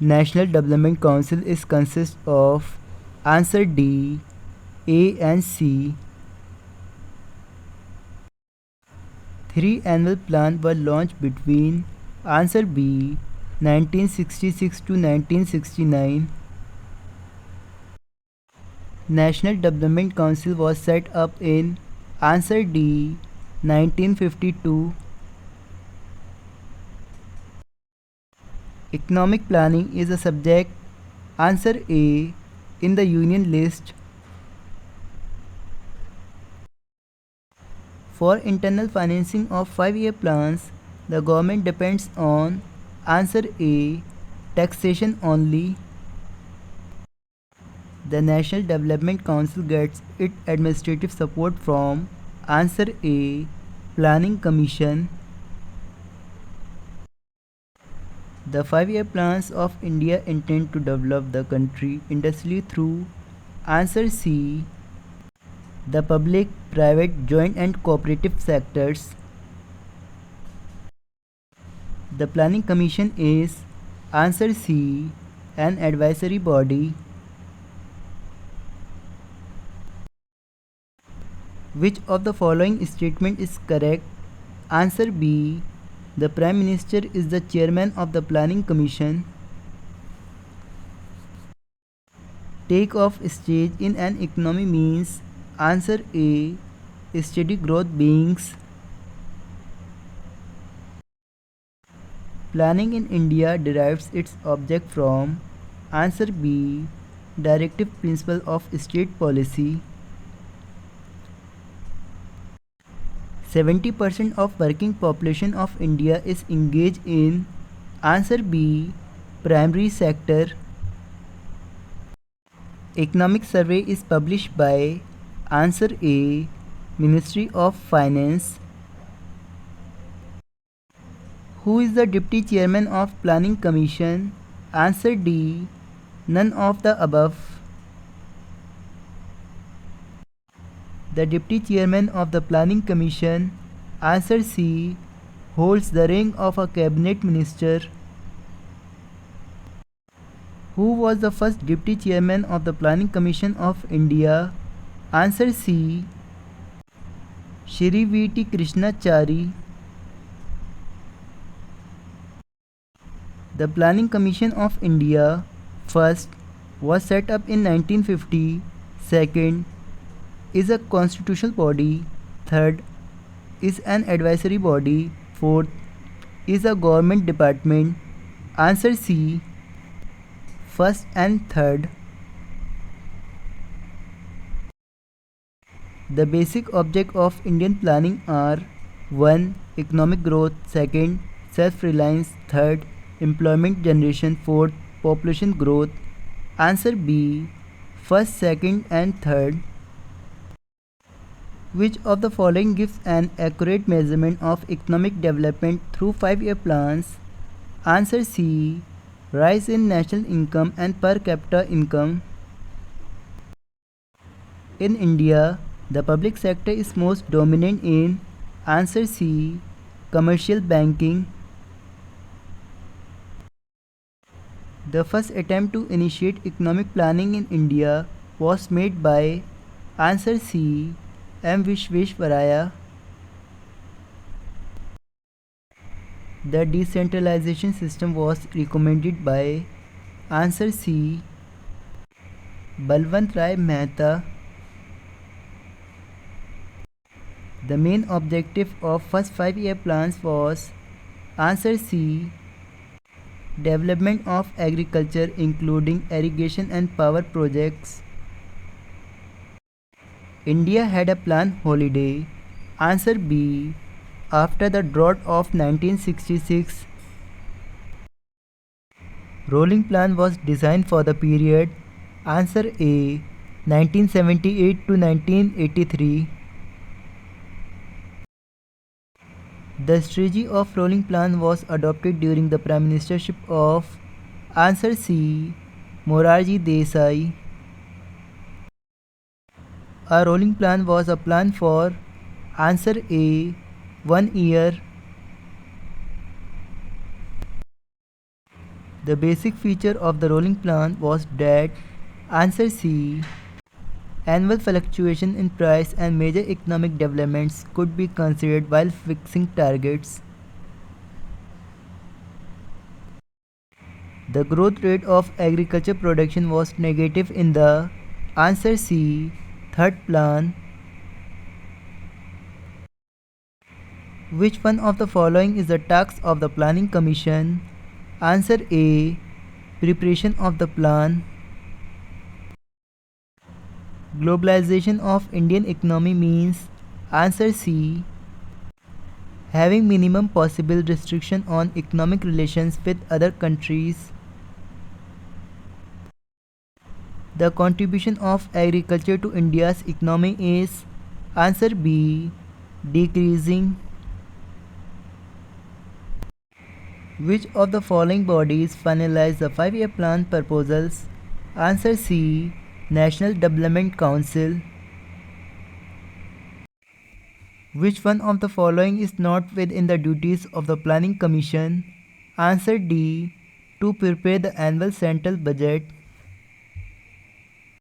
National Development Council is consists of answer D, A and C. 3 annual plans were launched between answer B 1966 to 1969. National Development Council was set up in answer D 1952. Economic planning is a subject answer A in the Union list. For internal financing of 5-year plans, the government depends on answer A taxation only. The National Development Council gets its administrative support from answer A Planning Commission. The 5-year plans of India intend to develop the country industrially through answer C the public, private, joint and cooperative sectors. The Planning Commission is answer C an advisory body. Which of the following statement is correct? Answer B. The Prime Minister is the chairman of the Planning Commission. Take off stage in an economy means answer A. Steady growth beings. Planning in India derives its object from answer B. Directive principle of state policy. 70% of working population of India is engaged in answer B. Primary sector. Economic survey is published by answer A. Ministry of Finance. Who is the Deputy Chairman of Planning Commission? Answer D. None of the above. The Deputy Chairman of the Planning Commission, answer C, holds the rank of a Cabinet Minister. Who was the first Deputy Chairman of the Planning Commission of India? Answer C, Shri V.T. Krishnachari. The Planning Commission of India, first, was set up in 1950, second, is a constitutional body, third, is an advisory body, fourth, is a government department. Answer C, first and third. The basic objects of Indian planning are 1. Economic growth, 2nd. Self-reliance, 3rd. Employment generation, 4th. Population growth. Answer B, 1st, 2nd and 3rd. Which of the following gives an accurate measurement of economic development through 5-year plans? Answer C, rise in national income and per capita income. In India, the public sector is most dominant in answer C, commercial banking. The first attempt to initiate economic planning in India was made by answer C, M. Vishveshwaraya. The decentralization system was recommended by answer C, Balwant Rai Mehta. The main objective of first 5-year plans was answer C, development of agriculture including irrigation and power projects. India had a planned holiday. Answer B, after the drought of 1966. Rolling plan was designed for the period answer A, 1978 to 1983. The strategy of rolling plan was adopted during the prime ministership of answer C, Morarji Desai. A rolling plan was a plan for answer A, 1 year. The basic feature of the rolling plan was that answer C. Annual fluctuation in price and major economic developments could be considered while fixing targets. The growth rate of agriculture production was negative in the answer C. Third plan. Which one of the following is the task of the Planning Commission? Answer A. Preparation of the plan. Globalization of Indian economy means answer C. Having minimum possible restriction on economic relations with other countries. The contribution of agriculture to India's economy is answer B. Decreasing. Which of the following bodies finalized the 5-year plan proposals? Answer C. National Development Council. Which one of the following is not within the duties of the Planning Commission? Answer D. To prepare the annual central budget.